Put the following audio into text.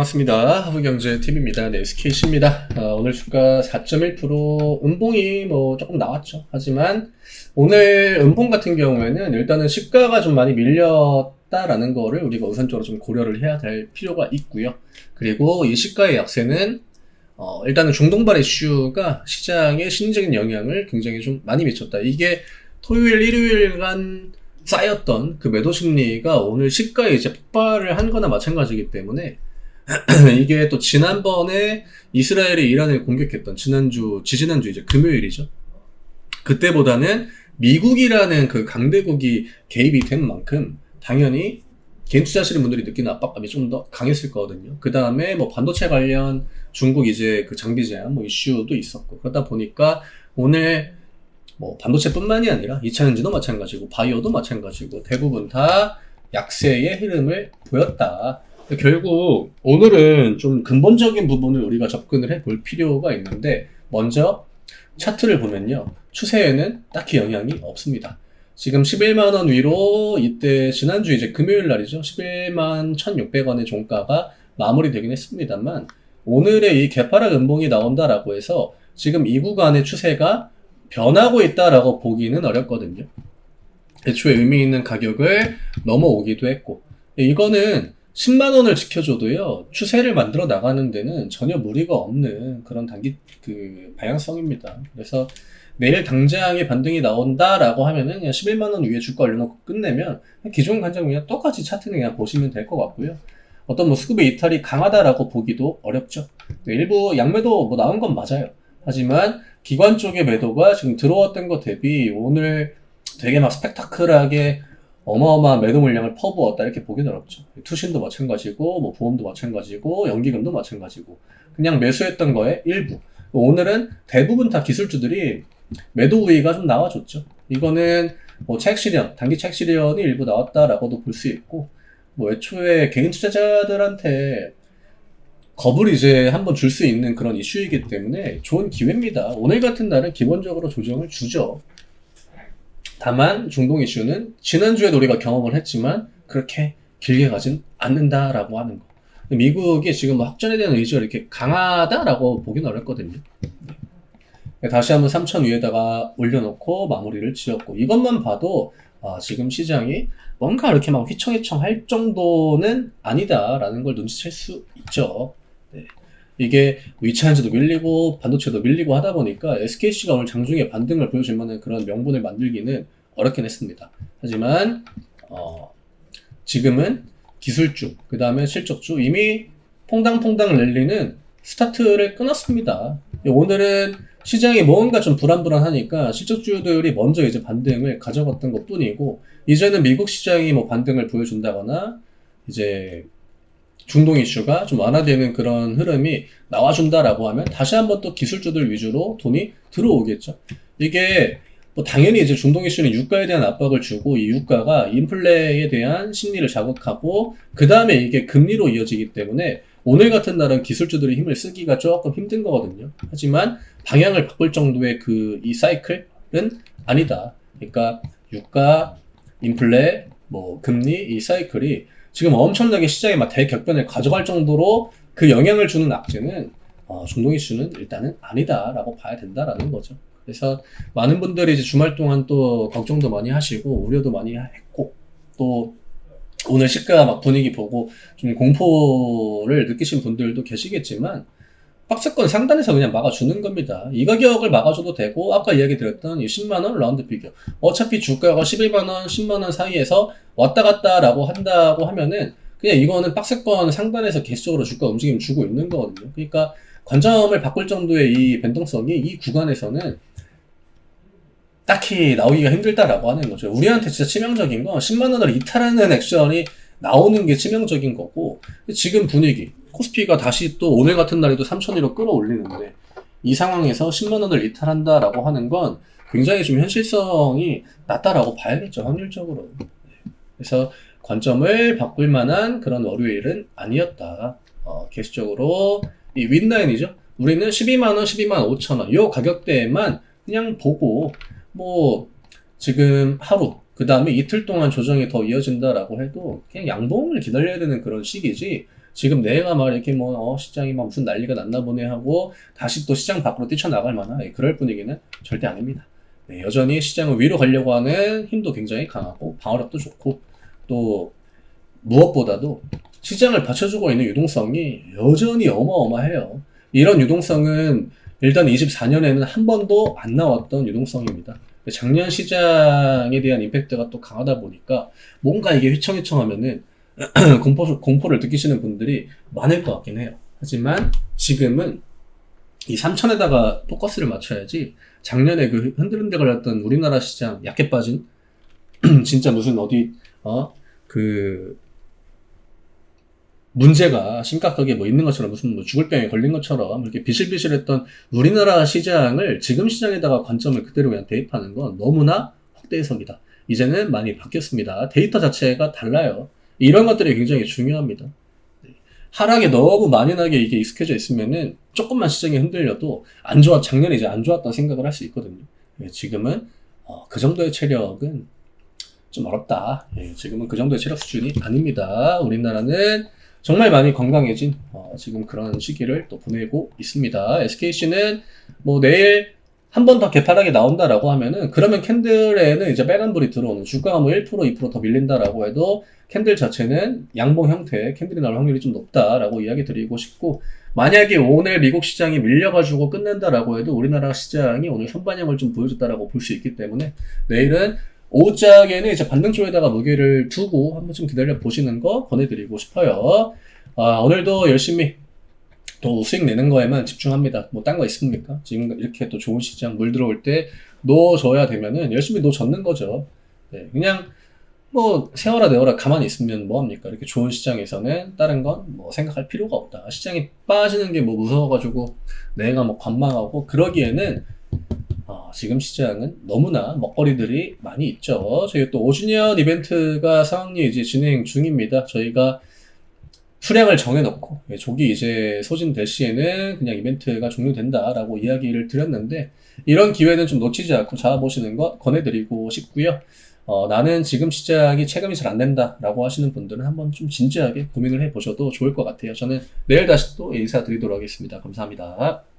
반갑습니다. 하부경제TV입니다. 네, SKC입니다. 오늘 주가 4.1% 음봉이 조금 나왔죠. 하지만 오늘 음봉 같은 경우에는 일단은 시가가 좀 많이 밀렸다라는 거를 우리가 우선적으로 좀 고려를 해야 될 필요가 있고요. 그리고 이 시가의 약세는 일단은 중동발 이슈가 시장에 심리적인 영향을 굉장히 좀 많이 미쳤다. 이게 토요일, 일요일간 쌓였던 그 매도 심리가 오늘 시가에 이제 폭발을 한 거나 마찬가지이기 때문에 이게 또 지난번에 이스라엘이 이란을 공격했던 지지난주 이제 금요일이죠. 그때보다는 미국이라는 그 강대국이 개입이 된 만큼 당연히 개인 투자하시는 분들이 느끼는 압박감이 좀 더 강했을 거거든요. 그 다음에 반도체 관련 중국 이제 그 장비 제한 이슈도 있었고, 그러다 보니까 오늘 반도체뿐만이 아니라 2차전지도 마찬가지고 바이오도 마찬가지고 대부분 다 약세의 흐름을 보였다. 결국 오늘은 좀 근본적인 부분을 우리가 접근을 해볼 필요가 있는데, 먼저 차트를 보면요, 추세에는 딱히 영향이 없습니다. 지금 11만원 위로 이때 지난주 이제 금요일 날이죠. 11만 1,600원의 종가가 마무리되긴 했습니다만, 오늘의 이 개파락 음봉이 나온다라고 해서 지금 이 구간의 추세가 변하고 있다라고 보기는 어렵거든요. 애초에 의미 있는 가격을 넘어오기도 했고, 이거는 10만원을 지켜줘도요, 추세를 만들어 나가는 데는 전혀 무리가 없는 그런 방향성입니다. 그래서 내일 당장의 반등이 나온다라고 하면은 그냥 11만원 위에 주가 올려놓고 끝내면 기존 관점 그냥 똑같이 차트는 그냥 보시면 될 것 같고요. 어떤 수급의 이탈이 강하다라고 보기도 어렵죠. 일부 양매도 나온 건 맞아요. 하지만 기관 쪽의 매도가 지금 들어왔던 것 대비 오늘 되게 스펙타클하게 어마어마한 매도 물량을 퍼부었다 이렇게 보기는 어렵죠. 투신도 마찬가지고 보험도 마찬가지고 연기금도 마찬가지고 그냥 매수했던 거에 일부. 오늘은 대부분 다 기술주들이 매도 우위가 좀 나와줬죠. 이거는 차익 실현, 단기 차익 실현이 일부 나왔다라고도 볼 수 있고, 애초에 개인 투자자들한테 겁을 이제 한번 줄 수 있는 그런 이슈이기 때문에 좋은 기회입니다. 오늘 같은 날은 기본적으로 조정을 주죠. 다만 중동 이슈는 지난주에도 우리가 경험을 했지만 그렇게 길게 가진 않는다라고 하는 거. 미국이 지금 확전에 대한 의지가 이렇게 강하다라고 보기는 어렵거든요. 다시 한번 3,000 위에다가 올려놓고 마무리를 지었고, 이것만 봐도 지금 시장이 뭔가 이렇게 휘청휘청 할 정도는 아니다라는 걸 눈치챌 수 있죠. 네. 이게 2차전지도 밀리고 반도체도 밀리고 하다 보니까 SKC가 오늘 장중에 반등을 보여줄 만한 그런 명분을 만들기는 어렵긴 했습니다. 하지만 지금은 기술주, 그 다음에 실적주 이미 퐁당퐁당 랠리는 스타트를 끊었습니다. 오늘은 시장이 뭔가 좀 불안불안하니까 실적주들이 먼저 이제 반등을 가져갔던 것 뿐이고, 이제는 미국 시장이 반등을 보여준다거나 이제 중동 이슈가 좀 완화되는 그런 흐름이 나와준다라고 하면 다시 한번 또 기술주들 위주로 돈이 들어오겠죠. 이게 당연히 이제 중동 이슈는 유가에 대한 압박을 주고, 이 유가가 인플레에 대한 심리를 자극하고 그 다음에 이게 금리로 이어지기 때문에 오늘 같은 날은 기술주들이 힘을 쓰기가 조금 힘든 거거든요. 하지만 방향을 바꿀 정도의 이 사이클은 아니다. 그러니까 유가, 인플레, 금리 이 사이클이 지금 엄청나게 시장에 대격변을 가져갈 정도로 그 영향을 주는 악재는 중동 이슈는 일단은 아니다라고 봐야 된다라는 거죠. 그래서 많은 분들이 이제 주말 동안 또 걱정도 많이 하시고 우려도 많이 했고, 또 오늘 시가 분위기 보고 좀 공포를 느끼신 분들도 계시겠지만 박스권 상단에서 그냥 막아주는 겁니다. 이 가격을 막아줘도 되고, 아까 이야기 드렸던 이 10만원 라운드 피겨, 어차피 주가가 11만원, 10만원 사이에서 왔다 갔다라고 한다고 하면은 그냥 이거는 박스권 상단에서 계속적으로 주가 움직임 주고 있는 거거든요. 그러니까 관점을 바꿀 정도의 이 변동성이 이 구간에서는 딱히 나오기가 힘들다라고 하는 거죠. 우리한테 진짜 치명적인 건 10만원을 이탈하는 액션이 나오는 게 치명적인 거고, 지금 분위기 코스피가 다시 또 오늘 같은 날에도 3,000위로 끌어올리는데 이 상황에서 10만원을 이탈한다라고 하는 건 굉장히 좀 현실성이 낮다라고 봐야겠죠, 확률적으로. 그래서 관점을 바꿀 만한 그런 월요일은 아니었다. 계속적으로 이 윗라인이죠. 우리는 12만원, 12만 5천원 이 가격대에만 그냥 보고, 지금 하루, 그 다음에 이틀 동안 조정이 더 이어진다라고 해도 그냥 양봉을 기다려야 되는 그런 시기지, 지금 내가 막 이렇게 뭐, 시장이 막 무슨 난리가 났나 보네 하고 다시 또 시장 밖으로 뛰쳐나갈 만한 그럴 분위기는 절대 아닙니다. 네, 여전히 시장을 위로 가려고 하는 힘도 굉장히 강하고 방어력도 좋고 또 무엇보다도 시장을 받쳐주고 있는 유동성이 여전히 어마어마해요. 이런 유동성은 일단 24년에는 한 번도 안 나왔던 유동성입니다. 작년 시장에 대한 임팩트가 또 강하다 보니까 뭔가 이게 휘청휘청하면은 공포를 느끼시는 분들이 많을 것 같긴 해요. 하지만 지금은 이 3천에다가 포커스를 맞춰야지 작년에 그 흔들흔들거렸던 우리나라 시장 약해 빠진 진짜 무슨 어디 그 문제가 심각하게 뭐 있는 것처럼 무슨 뭐 죽을 병에 걸린 것처럼 이렇게 비실비실했던 우리나라 시장을 지금 시장에다가 관점을 그대로 그냥 대입하는 건 너무나 확대 해석이다. 이제는 많이 바뀌었습니다. 데이터 자체가 달라요. 이런 것들이 굉장히 중요합니다. 하락에 너무 만연하게 이게 익숙해져 있으면은 조금만 시장이 흔들려도 작년에 이제 안 좋았던 생각을 할 수 있거든요. 지금은 그 정도의 체력은 좀 어렵다. 지금은 그 정도의 체력 수준이 아닙니다. 우리나라는 정말 많이 건강해진 지금 그런 시기를 또 보내고 있습니다. SKC는 뭐 내일 한 번 더 개파락이 나온다라고 하면은 그러면 캔들에는 이제 빨간불이 들어오는 주가가 뭐 1% 2% 더 밀린다라고 해도 캔들 자체는 양봉 형태의 캔들이 나올 확률이 좀 높다라고 이야기 드리고 싶고, 만약에 오늘 미국 시장이 밀려가지고 끝낸다라고 해도 우리나라 시장이 오늘 선반영을 좀 보여줬다라고 볼 수 있기 때문에 내일은 오후장에는 이제 반등 쪽에다가 무게를 두고 한번 좀 기다려 보시는 거 권해드리고 싶어요. 오늘도 열심히 또 수익 내는 거에만 집중합니다. 뭐 딴 거 있습니까? 지금 이렇게 또 좋은 시장 물 들어올 때 놓아줘야 되면은 열심히 놓아젓는 거죠. 네, 그냥 뭐 세워라 내워라 가만히 있으면 뭐합니까? 이렇게 좋은 시장에서는 다른 건 뭐 생각할 필요가 없다. 시장이 빠지는 게 뭐 무서워가지고 내가 뭐 관망하고 그러기에는 지금 시장은 너무나 먹거리들이 많이 있죠. 저희 또 5주년 이벤트가 상황리 이제 진행 중입니다. 저희가 수량을 정해놓고 조기 이제 소진될 시에는 그냥 이벤트가 종료된다라고 이야기를 드렸는데, 이런 기회는 좀 놓치지 않고 잡아보시는 것 권해드리고 싶고요. 나는 지금 시장이 체감이 잘 안 된다라고 하시는 분들은 한번 좀 진지하게 고민을 해보셔도 좋을 것 같아요. 저는 내일 다시 또 인사드리도록 하겠습니다. 감사합니다.